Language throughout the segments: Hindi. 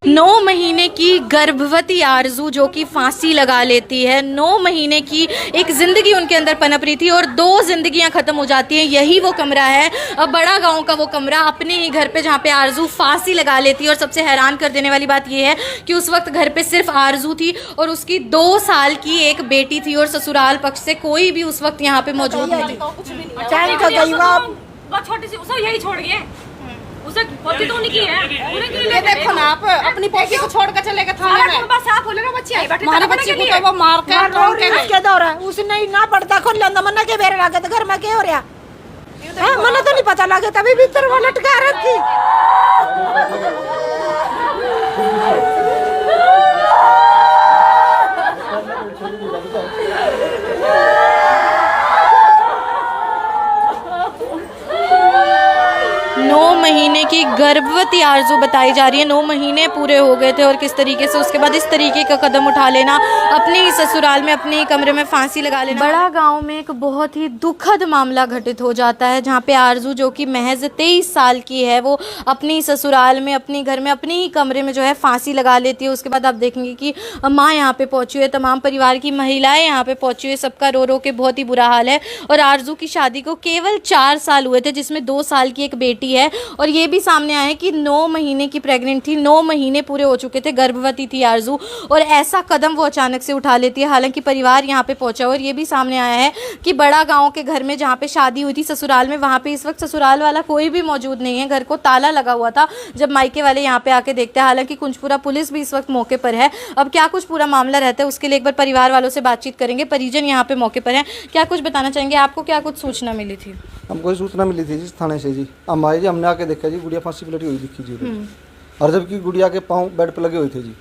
9 महीने की गर्भवती आरजू जो कि फांसी लगा लेती है। 9 महीने की एक ज़िंदगी उनके अंदर पनप रही थी और 2 ज़िंदगियां ख़त्म हो जाती हैं। यही वो कमरा है, अब बड़ा गांव का वो कमरा अपने ही घर पे, जहाँ पे आरजू फांसी लगा लेती है। और सबसे हैरान कर देने वाली बात ये है कि उस वक्त घर पे सिर्फ आरजू थी और उसकी 2 साल की एक बेटी थी और ससुराल पक्ष से कोई भी उस वक्त यहाँ पे मौजूद नहीं थी। छोटी सी उसे यही छोड़ गए, उसे पोती तो उन्हीं की है। ये देखो ना, आप अपनी पोती को छोड़ कर चले गए थाने में। बस आप बोले ना बच्ची आई बैठे, हमारी बच्ची को तो वो मार के के दौरा है। उसने ना पड़ता खोल लेंदा मन्ना के बेरे लागे तो घर में के हो रहा है। मन्ना तो नहीं पता लगे, तभी भीतर वो लटका रखी। महीने की गर्भवती आरजू बताई जा रही है। 9 महीने पूरे हो गए थे और किस तरीके से उसके बाद इस तरीके का कदम उठा लेना, अपने ही ससुराल में अपने ही कमरे में फांसी लगा लेना। बड़ा गांव में एक बहुत ही दुखद मामला घटित हो जाता है, जहां पे आरजू जो कि महज 23 साल की है, वो अपने ही ससुराल में अपने घर में अपने ही कमरे में जो है फांसी लगा लेती है। उसके बाद आप देखेंगे कि माँ यहाँ पे पहुंची हुई है, तमाम परिवार की महिलाएं यहाँ पे पहुंची हुई है, सबका रो रो के बहुत ही बुरा हाल है। और आरजू की शादी को केवल 4 साल हुए थे, जिसमें 2 साल की एक बेटी है। और ये भी सामने आया है कि 9 महीने की प्रेग्नेंट थी, 9 महीने पूरे हो चुके थे, गर्भवती थी आरजू, और ऐसा कदम वो अचानक से उठा लेती है। हालांकि परिवार यहाँ पे पहुंचा और ये भी सामने आया है कि बड़ा गांव के घर में जहाँ पे शादी हुई थी ससुराल में, वहाँ पे इस वक्त ससुराल वाला कोई भी मौजूद नहीं है। घर को ताला लगा हुआ था जब मायके वाले यहाँ पे आके देखते हैं। हालांकि कुंजपुरा पुलिस भी इस वक्त मौके पर है। अब क्या कुछ पूरा मामला रहता है उसके लिए एक बार परिवार वालों से बातचीत करेंगे। परिजन यहाँ पे मौके पर है, क्या कुछ बताना चाहेंगे? आपको क्या कुछ सूचना मिली थी? हमको सूचना मिली थी जी थाने से जी। हम आए जी, हमने आके देखा जी गुड़िया फांसी पे लटी हुई दिखी जी। और जबकि गुड़िया के पाँव बेड पे लगे हुए थे जी।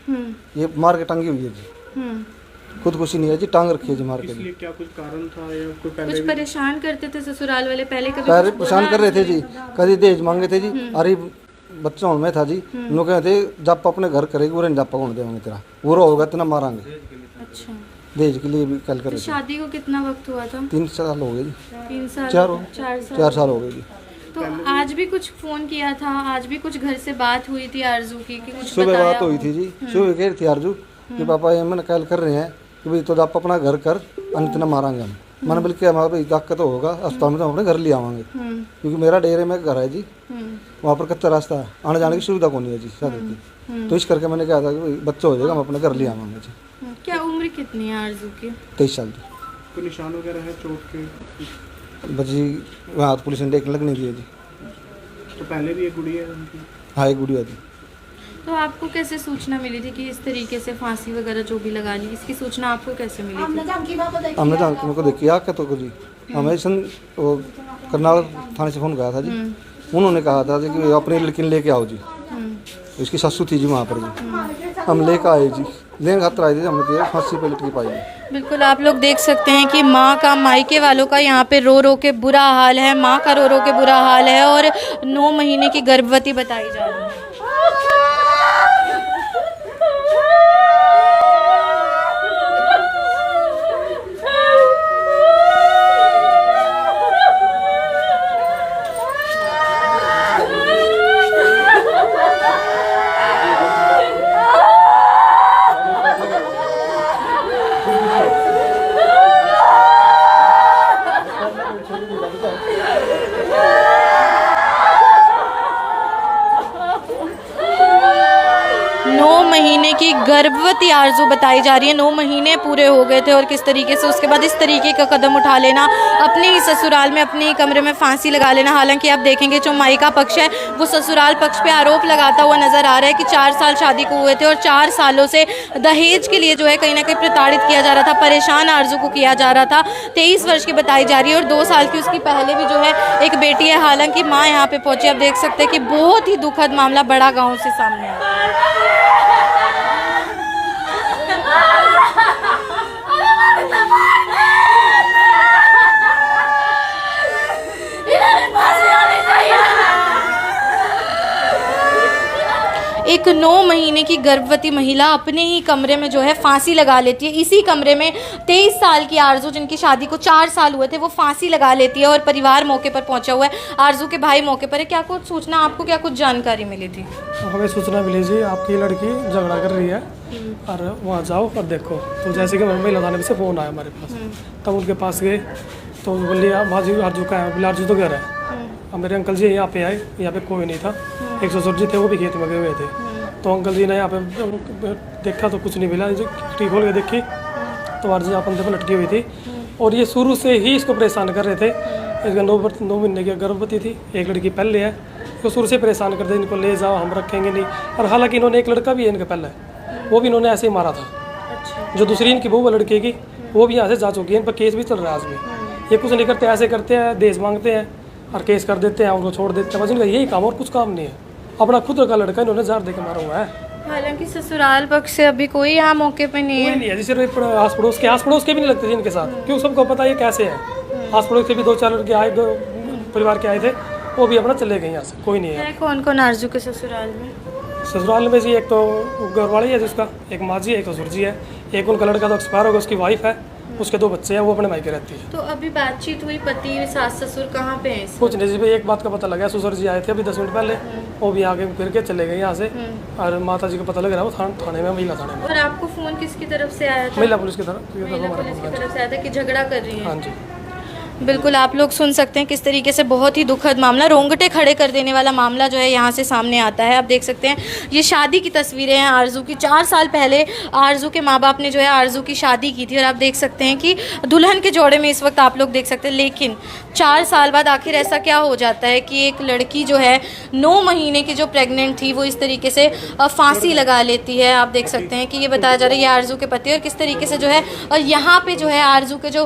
ये मार के टांगी हुई है जी, खुदकुशी नहीं है जी, टांग रखी है जी मार के। इसलिए क्या कुछ कारण था या कोई पहले कुछ परेशान करते थे ससुराल वाले पहले? कभी परेशान कर रहे थे जी, कभी दहेज मांगे थे जी। अरे बच्चा में था जी, लोग कहते जब अपने घर करेगी वो नहीं जापा कौन देंगे तेरा, वो होगा इतना मारेंगे। अच्छा, दहेज के लिए भी कल कर तो शादी को कितना वक्त हुआ था? 3 साल हो गए जी। 3 साल? 4 साल हो गए जी। तो आज भी कुछ फोन किया था, आज भी कुछ घर से बात हुई थी आरजू की कि कुछ सुबह बात हुई थी जी। सुबह कह रही थी आरजू कि पापा ये मैंने कल कर रहे हैं कि भाई तो आप अपना घर कर, अन्य मारेंगे हम। मैंने बल्कि हमारा भाई दाक तो होगा, अस्पताल में तो अपने घर ले आवांगे, क्योंकि मेरा डेरे में घर है जी, वहाँ पर कच्चा रास्ता है, आने जाने की सुविधा कौन है जी शादी की। तो इस करके मैंने कहा था कि भाई बच्चा हो जाएगा, हम अपने घर ले आवांगे जी। क्या उम्र कितनी है आरजू की? 23 साल की। कोई निशान वगैरह है चोट के? बच्ची वहाँ पुलिस ने देख लगने दिए जी। तो पहले भी एक गुड़िया है उनकी? हाँ, एक गुड़िया थी। तो आपको कैसे सूचना मिली थी कि इस तरीके से फांसी वगैरह जो भी लगा ली, इसकी सूचना आपको कैसे मिली थी? हमने जान के मेरे को देखी क्या तो जी, हमें वो करनाल थाने से फोन गया था जी। उन्होंने कहा था जी कि अपनी लड़की ने लेके आओ जी। इसकी ससुर थी जी वहाँ पर जी, हम लेकर आए जी, लेने खातर आए थे, हमने फांसी पे लटकी पाई। बिल्कुल, आप लोग देख सकते हैं कि माँ का, मायके वालों का यहाँ पे रो रो के बुरा हाल है, माँ का रो रो के बुरा हाल है और 9 महीने की गर्भवती बताई जा रही है। महीने की गर्भवती आरजू बताई जा रही है। 9 महीने पूरे हो गए थे और किस तरीके से उसके बाद इस तरीके का कदम उठा लेना, अपने ही ससुराल में अपने ही कमरे में फांसी लगा लेना। हालांकि आप देखेंगे जो मायका पक्ष है वो ससुराल पक्ष पे आरोप लगाता हुआ नजर आ रहा है कि 4 साल शादी को हुए थे और 4 सालों से दहेज के लिए जो है कहीं ना कहीं प्रताड़ित किया जा रहा था, परेशान आरजू को किया जा रहा था। 23 वर्ष की बताई जा रही है और 2 साल की उसकी पहले भी जो है एक बेटी है। हालांकि माँ यहाँ पे पहुंची, आप देख सकते हैं कि बहुत ही दुखद मामला बड़ा गाँव से सामने आया। एक 9 महीने की गर्भवती महिला अपने ही कमरे में जो है फांसी लगा लेती है। इसी कमरे में 23 साल की आरजू, जिनकी शादी को 4 साल हुए थे, वो फांसी लगा लेती है और परिवार मौके पर पहुंचा हुआ है। आरजू के भाई मौके पर है। क्या कुछ सूचना, आपको क्या कुछ जानकारी मिली थी? हमें सूचना मिली जी, आपकी लड़की झगड़ा कर रही है और वहाँ जाओ और देखो। तो जैसे कि महिला थाने से फ़ोन आया हमारे पास, तब उनके पास गए तो बोलिए भाजी आरजू का है, बोले आरजू तो घर है। अब मेरे अंकल जी यहाँ पे आए, यहाँ पे कोई नहीं था, एक ससुर जी थे, वो भी खेत में गए हुए थे। तो अंकल जी ने यहाँ पे देखा तो कुछ नहीं मिला, टी खोल के देखी तो आरजू यहाँ पंधे पर लटकी हुई थी और ये शुरू से ही इसको परेशान कर रहे थे। इसका 9 महीने की गर्भवती थी, एक लड़की पहले है, तो शुरू से परेशान करते इनको ले जाओ, हम रखेंगे नहीं। और हालांकि इन्होंने एक लड़का भी है इनका पहले, वो भी इन्होंने ऐसे ही मारा था। जो दूसरी इनकी बहू लड़के की, वो भी यहाँ से जा चुकी है, इन पर केस भी चल रहा है आज भी। ये कुछ नहीं करते, ऐसे करते हैं, देश मांगते हैं और केस कर देते हैं, उनको छोड़ देते हैं। बस इनका यही काम और कुछ काम नहीं है। अपना खुद का लड़का इन्होंने जार दे के मारा हुआ है। हालांकि ससुराल पक्ष से अभी कोई यहाँ मौके पे नहीं है। नहीं है, जैसे आस पड़ोस के भी नहीं लगते थे इनके साथ, क्यों सबको पता ये कैसे है। आस पड़ोस के भी 2-4 लड़के आए, परिवार के आए थे, वो भी अपना चले गए यहाँ से, कोई नहीं है। कौन कौन आरजू के ससुराल में? ससुराल में जी एक तो घरवाली है जिसका, एक माँ जी है, एक ससुर जी है, एक उनका लड़का तो एक्सपायर हो गया, उसकी वाइफ है, उसके 2 बच्चे हैं, वो अपने मायके रहती है। तो अभी बातचीत हुई, पति सास ससुर कहाँ पे हैं? कुछ नहीं जी, एक बात का पता लगा, ससुर जी आए थे अभी 10 मिनट पहले, वो भी आगे फिर के चले गए यहाँ से। और माता जी को पता लग रहा है वो थाने में, महिला थाने में। और आपको फोन किसकी तरफ से आया था? महिला पुलिस की तरफ से आया था कि झगड़ा कर रही है। हाँ जी। बिल्कुल, आप लोग सुन सकते हैं किस तरीके से बहुत ही दुखद मामला, रोंगटे खड़े कर देने वाला मामला जो है यहाँ से सामने आता है। आप देख सकते हैं ये शादी की तस्वीरें हैं आरजू की। 4 साल पहले आरजू के माँ बाप ने जो है आरजू की शादी की थी और आप देख सकते हैं कि दुल्हन के जोड़े में इस वक्त आप लोग देख सकते हैं। लेकिन 4 साल बाद आखिर ऐसा क्या हो जाता है कि एक लड़की जो है 9 महीने की जो प्रेग्नेंट थी, वो इस तरीके से फांसी लगा लेती है। आप देख सकते हैं कि ये बताया जा रहा है ये आरजू के पति, और किस तरीके से जो है यहाँ पे जो है आरजू के जो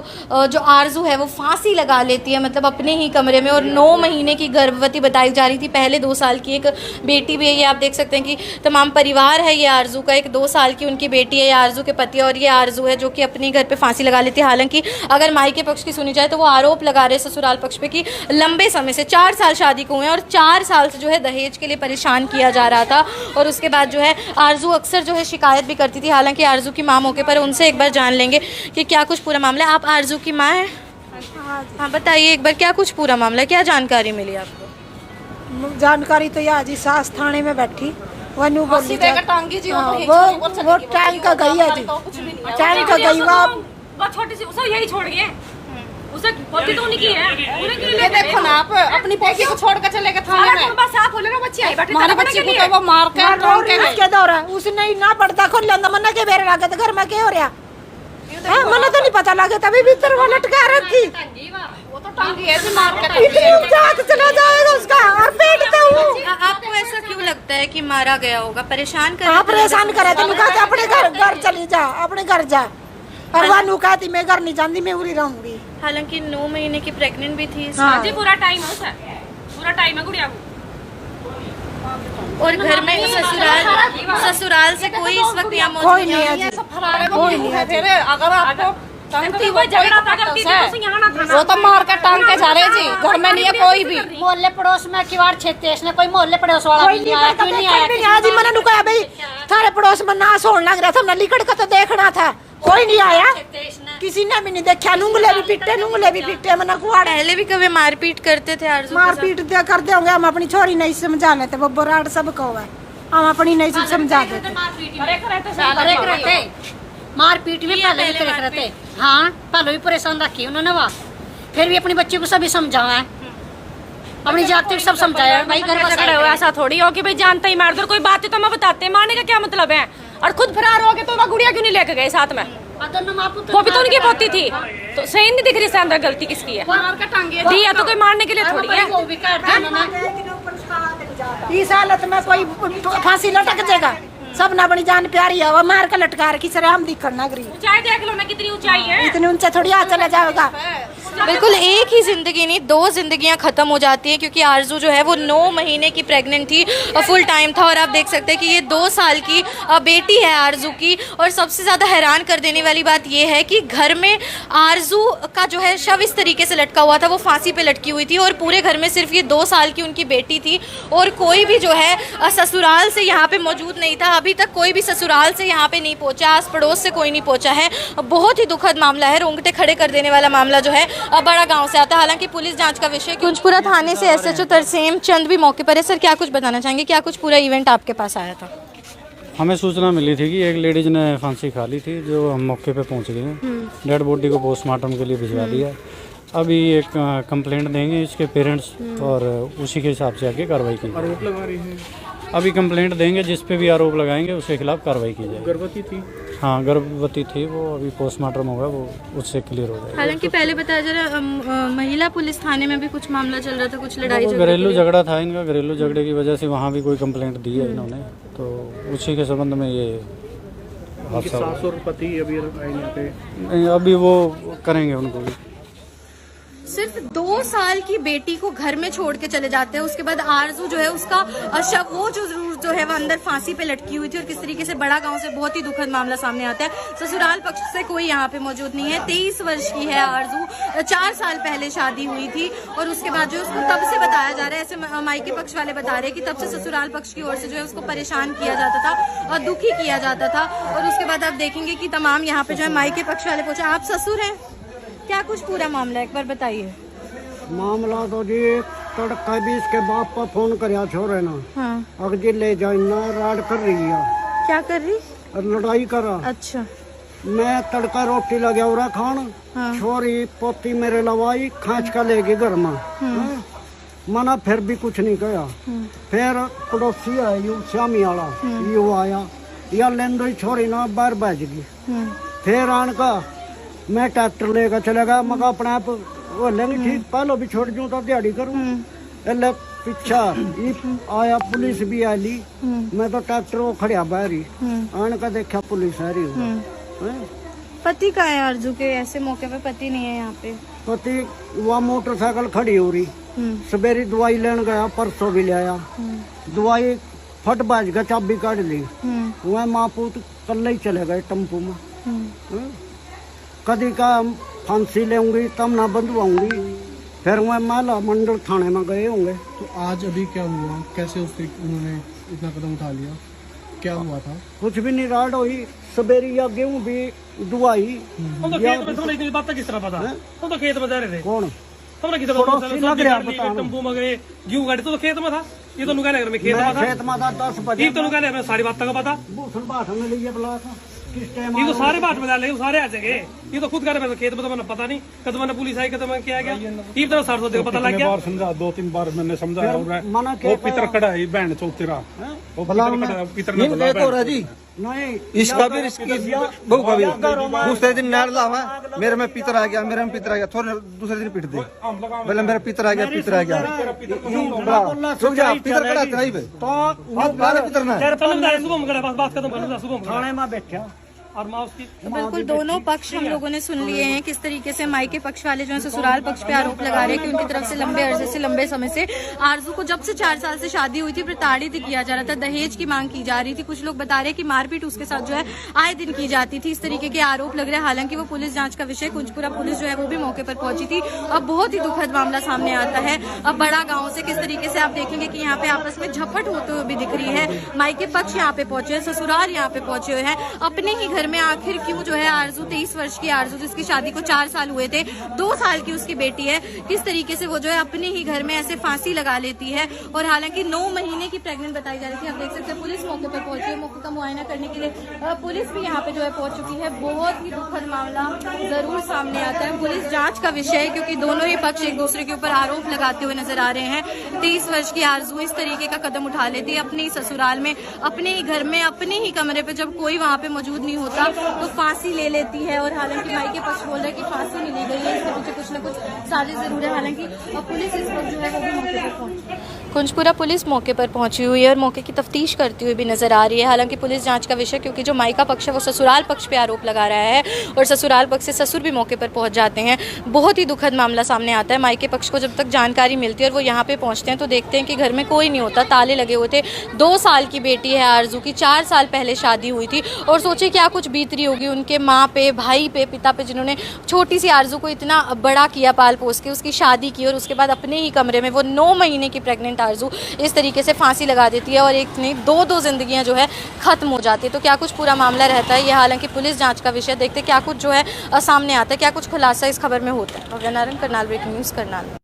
आरजू है वो फांसी लगा लेती है, मतलब अपने ही कमरे में। और 9 महीने की गर्भवती बताई जा रही थी, पहले 2 साल की एक बेटी भी है। ये आप देख सकते हैं कि तमाम परिवार है ये आरजू का, एक 2 साल की उनकी बेटी है, ये आरजू के पति, और ये आरजू है जो कि अपने घर पे फांसी लगा लेती है। हालांकि अगर मायके पक्ष की सुनी जाए तो वो आरोप लगा रहे ससुराल पक्ष पे कि लंबे समय से 4 साल शादी को हुए और 4 साल से जो है दहेज के लिए परेशान किया जा रहा था। और उसके बाद जो है आरजू अक्सर जो है शिकायत भी करती थी। हालांकि आरजू की माँ मौके पर, उनसे एक बार जान लेंगे कि क्या कुछ पूरा मामला है। आप आरजू की माँ हैं? हाँ, बताइए एक बार क्या कुछ पूरा मामला है, क्या जानकारी मिली आपको? जानकारी तो यार जी, सास थाने में बैठी, वो न्यू बोली वो टांग का गई है जी, टांग का गई वो छोटी सी उसे यही छोड़ गए, उसे पोती तो उन्हीं की है, उन्हीं के लिए देखो ना आप अपनी पोती को छोड़ कर चले गए थाने में। बस आप बोले ना बच्ची आई बैठी, हमारे बच्चे को तो वो मार के दौरा उसने ही ना पड़ता खोल लेंदा मन्ना के बेरे लागे तो घर में क्या हो रहा है, मन्ना तो नहीं पता लगे तभी भीतर वो लटका रखी, वो तो टांगी ऐसे मार के इतनी जात चला जाएगा उसका और पेट तो आपको ऐसा क्यों लगता है कि मारा गया होगा? परेशान कर, हाँ परेशान करे तो कहते अपने घर चली जा, अपने घर जा, और वह नु कहती मैं घर नहीं जाती, मैं उरी रहूंगी। हालांकि 9 महीने की प्रेग्नेंट भी थी। हाँ जी, पूरा टाइम है उसे, पूरा टाइम है गुड़िया को। और घर में ससुराल से कोई इस वक्त यहाँ मौजूद कोई नहीं है जी, कोई नहीं है। फिर अगर आपको टांगती कोई झगड़ा था करती थी तो यहाँ ना था, वो तो मार कर टांग के जा रहे जी, घर में नहीं है कोई भी। मोहल्ले पड़ोस में किवाड़ छेते हैं, इसने कोई मोहल्ले पड़ोस वाला भी नहीं आया, क्यों नहीं आया? जी मैंने नुकाया भाई थारे पड़ोस में नाश होने लग रहा था, हमने लिकड़ का तो देखना था, कोई नहीं आया, किसी ने भी नहीं देखा। नुंगले भी पिटे मना कुआड़। पहले भी कभी मारपीट करते थे आरजू? मारपीट करते होंगे, हम अपनी छोरी नहीं समझा लेते, वो बराड़ सब को है, हम अपनी नहीं समझा देते। मारपीट भी पहले भी करे रहते, हाँ पहले भी परेशान रखी उन्होंने, वहाँ फिर भी अपनी बच्ची को सभी समझाया है, अपनी जाति को सब समझाया भाई। घर झगड़े हुए ऐसा थोड़ी हो कि भाई जानते ही मार दो, कोई बात है तो मैं बताते हैं, मारने का क्या मतलब है? और खुद फरार हो गए तो वह गुड़िया क्यों नहीं लेके गए साथ में? वो भी तो उनकी पोती थी, तो सही नहीं दिख रही से अंदर गलती किसकी है? दिया तो कोई मारने के लिए थोड़ी है। इस हालत में कोई फांसी लटक जाएगा, सब ना अपनी जान प्यारी है, वो मार के लटका रखी सर, हम दिखण ना गरी। ऊंचाई देख लो ना कितनी ऊंचाई है। इतने ऊंचा थोड़ी हाथ चला जाएगा। बिल्कुल एक ही जिंदगी नहीं, 2 जिंदगियां खत्म हो जाती हैं, क्योंकि आरजू जो है वो 9 महीने की प्रेग्नेंट थी और फुल टाइम था। और आप देख सकते हैं कि ये 2 साल की बेटी है आरजू की। और सबसे ज़्यादा हैरान कर देने वाली बात ये है कि घर में आरजू का जो है शव इस तरीके से लटका हुआ था, वो फांसी पे लटकी हुई थी। और पूरे घर में सिर्फ ये 2 साल की उनकी बेटी थी और कोई भी जो है ससुराल से यहाँ पे मौजूद नहीं था। अभी तक कोई भी ससुराल से यहाँ पे नहीं पहुँचा, आस पड़ोस से कोई नहीं पहुँचा है। बहुत ही दुखद मामला है, रोंगटे खड़े कर देने वाला मामला जो है बड़ा गांव से आता है। हालांकि पुलिस जांच का विषय। कुंजपुरा थाने से एसएचओ तरसेम चंद भी मौके पर है। सर क्या कुछ बताना चाहेंगे, क्या कुछ पूरा इवेंट आपके पास आया था? हमें सूचना मिली थी कि एक लेडीज ने फांसी खा ली थी, जो हम मौके पे पहुंच गए हैं। डेड बॉडी को पोस्टमार्टम के लिए भिजवा दिया। अभी एक कंप्लेंट देंगे इसके पेरेंट्स और उसी के हिसाब से आगे कार्रवाई की जाएगी। आरोप लगा रही है। अभी कंप्लेंट देंगे, जिस पे भी आरोप लगाएंगे उसके खिलाफ कार्रवाई की जाएगी। गर्भवती थी। हाँ गर्भवती थी वो, अभी पोस्टमार्टम होगा वो उससे क्लियर हो जाएगा। हालांकि पहले बताया जा रहा महिला पुलिस थाने में भी कुछ मामला चल रहा था, कुछ लड़ाई झगड़े। घरेलू झगड़ा था इनका, घरेलू झगड़े की वजह से वहाँ भी कोई कंप्लेंट दी है इन्होंने, तो उसी के संबंध में ये हादसा। सास और पति अभी आए यहाँ पे। नहीं, अभी वो करेंगे उनको भी। सिर्फ 2 साल की बेटी को घर में छोड़ के चले जाते हैं। उसके बाद आरजू जो है उसका शव वो जो है वो अंदर फांसी पे लटकी हुई थी। और किस तरीके से बड़ा गांव से बहुत ही दुखद मामला सामने आता है। ससुराल पक्ष से कोई यहाँ पे मौजूद नहीं है। 23 वर्ष की है आरजू, 4 साल पहले शादी हुई थी और उसके बाद जो उसको तब से बताया जा रहा है, ऐसे मायके पक्ष वाले बता रहे हैं कि तब से ससुराल पक्ष की ओर से जो है उसको परेशान किया जाता था और दुखी किया जाता था। और उसके बाद आप देखेंगे कि तमाम यहाँ पे जो है मायके पक्ष वाले पहुंचे। आप ससुर हैं, क्या कुछ पूरा मामला एक बार बताइए। मामला तो जी तड़का भी इसके बाप पर फोन करया छोरे ना। हाँ। अगजी ले जाना राड कर रही है। क्या कर रही? लड़ाई करा। अच्छा। मैं तड़का रोटी लगा उरा खान। हाँ। छोरी पोती मेरे लवाई खांच का लेगी घर में। मना फिर भी कुछ नहीं कहा। फिर पड़ोसी आया श्यामी वाला, यू आया या लेंदो छोरी ना बाहर बज गई। फिर आन का मैं ट्रैक्टर लेकर चलेगा, मगर अपने आप वो लेंगे ठीक, पहले भी छोड़ दूं तो दिहाड़ी करूं। एले पीछा आया पुलिस भी आली। मैं तो ट्रैक्टर वो खड़िया बाहर ही आने का देखा पुलिस आ रही। पति का है आरजू के? ऐसे मौके पे पति नहीं है यहाँ पे। पति वह मोटरसाइकिल खड़ी हो रही। सवेरे दवाई लेने गया, परसों भी ले आया। दवाई फट बाज गया, चाबी काट ली। वह माँ पुत कल ही चले गए टेम्पो में। कदी का फांसी लेंगी तब ना बंधवाऊंगी। फिर मैं माला मंडल थाने में गए होंगे। तो आज अभी क्या हुआ, कैसे उन्होंने इतना कदम उठा लिया, क्या हुआ था? कुछ भी नहीं, राड हुई सवेरे या गेहूं भी दुआई। हम तो खेत में थोड़ी बात किस तरह पता? हम तो खेत में जा रहे थे। कौन हमरा किधर टेम्पो में गए, गेहूं गाड़ी तो खेत में था। ये तो नुका नगर में खेत में था। खेत में था 10 बजे। ये तो नुका नगर में सारी बात का पता। भूषण बाट में लिए बुला था किस टाइम। ये तो सारे बाट में डाले, सारे आ जाएंगे। ये तो खुद कर रहे खेत में, तो मैंने पता नहीं कद मैंने पुलिस आई, कद मैंने क्या गया। ये तो 700 देखो पता लग गया। समझा 2-3 बार मैंने समझाया। मना वो पितर खड़ा है बहन चौथरा, वो पितर ने बोला जी नहीं इसका भी बहू का भी दूसरे दिन नार लावा मेरे में पितर आ गया, मेरे में पितर आ गया। थोड़े दूसरे दिन पिट दे बोले मेरा पितर आ गया, पितर आ गया। पितर खड़ा था तो पितर ना सुबह बात खत्म कर सुबह थाने में बैठा। और माँ उसकी बिल्कुल दोनों पक्ष हम लोगों ने सुन लिए हैं। किस तरीके से मायके पक्ष वाले जो है ससुराल पक्ष पे आरोप लगा रहे हैं कि उनकी तरफ से लंबे अरसे से, लंबे समय से आरजू को जब से 4 साल से शादी हुई थी प्रताड़ित किया जा रहा था, दहेज की मांग की जा रही थी। कुछ लोग बता रहे हैं कि मारपीट उसके साथ जो है आए दिन की जाती थी। इस तरीके के आरोप लग रहे हैं। हालांकि वो पुलिस जांच का विषय। कुंजपुरा पुलिस जो है वो भी मौके पर पहुंची थी। अब बहुत ही दुखद मामला सामने आता है। अब बड़ा गाँव से किस तरीके से आप देखेंगे कि यहाँ पे आपस में झपट होते हुए भी दिख रही है। मायके पक्ष यहाँ पे पहुंचे हैं, ससुराल यहाँ पे पहुंचे हुए हैं। अपने ही घर में आखिर क्यों जो है आरजू, 23 वर्ष की आरजू जिसकी शादी को 4 साल हुए थे, 2 साल की उसकी बेटी है, किस तरीके से वो जो है अपने ही घर में ऐसे फांसी लगा लेती है। और हालांकि 9 महीने की प्रेग्नेंट बताई जा रही थी। आप देख सकते हैं पुलिस मौके पर पहुंची है। मौके का मुआयना करने के लिए पुलिस भी यहाँ पे जो है पहुंच चुकी है। बहुत ही दुखद मामला जरूर सामने आता है। पुलिस जांच का विषय है क्योंकि दोनों ही पक्ष एक दूसरे के ऊपर आरोप लगाते हुए नजर आ रहे हैं। 23 वर्ष की आरजू इस तरीके का कदम उठा लेती है अपने ही ससुराल में, अपने ही घर में, अपने ही कमरे पे, जब कोई वहाँ पे मौजूद नहीं होता होता तो फांसी ले लेती है। और हालांकि माई के पक्ष बोल रहे हैं कि फांसी नहीं ली गई है, इसके पीछे कुछ ना कुछ साजिश जरूर है। हालांकि पुलिस इस वक्त जो है वो भी मौके पर पहुंची, कुंजपुरा पुलिस मौके पर पहुंची हुई है और मौके की तफ्तीश करती हुई भी नजर आ रही है। हालांकि पुलिस जांच का विषय, क्योंकि जो माई का पक्ष है वो ससुराल पक्ष पे आरोप लगा रहा है और ससुराल पक्ष से ससुर भी मौके पर पहुंच जाते हैं। बहुत ही दुखद मामला सामने आता है। माई के पक्ष को जब तक जानकारी मिलती है और वो यहाँ पे पहुंचते हैं तो देखते हैं कि घर में कोई नहीं होता, ताले लगे हुए थे। 2 साल की बेटी है आरजू की, 4 साल पहले शादी हुई थी और सोचिए क्या कुछ बीत रही होगी उनके माँ पे, भाई पे, पिता पे, जिन्होंने छोटी सी आरजू को इतना बड़ा किया, पाल पोस के उसकी शादी की और उसके बाद अपने ही कमरे में वो 9 महीने की प्रेग्नेंट आरजू इस तरीके से फांसी लगा देती है और एक नहीं 2 जिंदगियां जो है खत्म हो जाती है। तो क्या कुछ पूरा मामला रहता है ये हालांकि पुलिस जांच का विषय, देखते क्या कुछ जो है सामने आता है, क्या कुछ खुलासा इस खबर में होता है। Bhavya Narayan, Karnal breaking news, Karnal.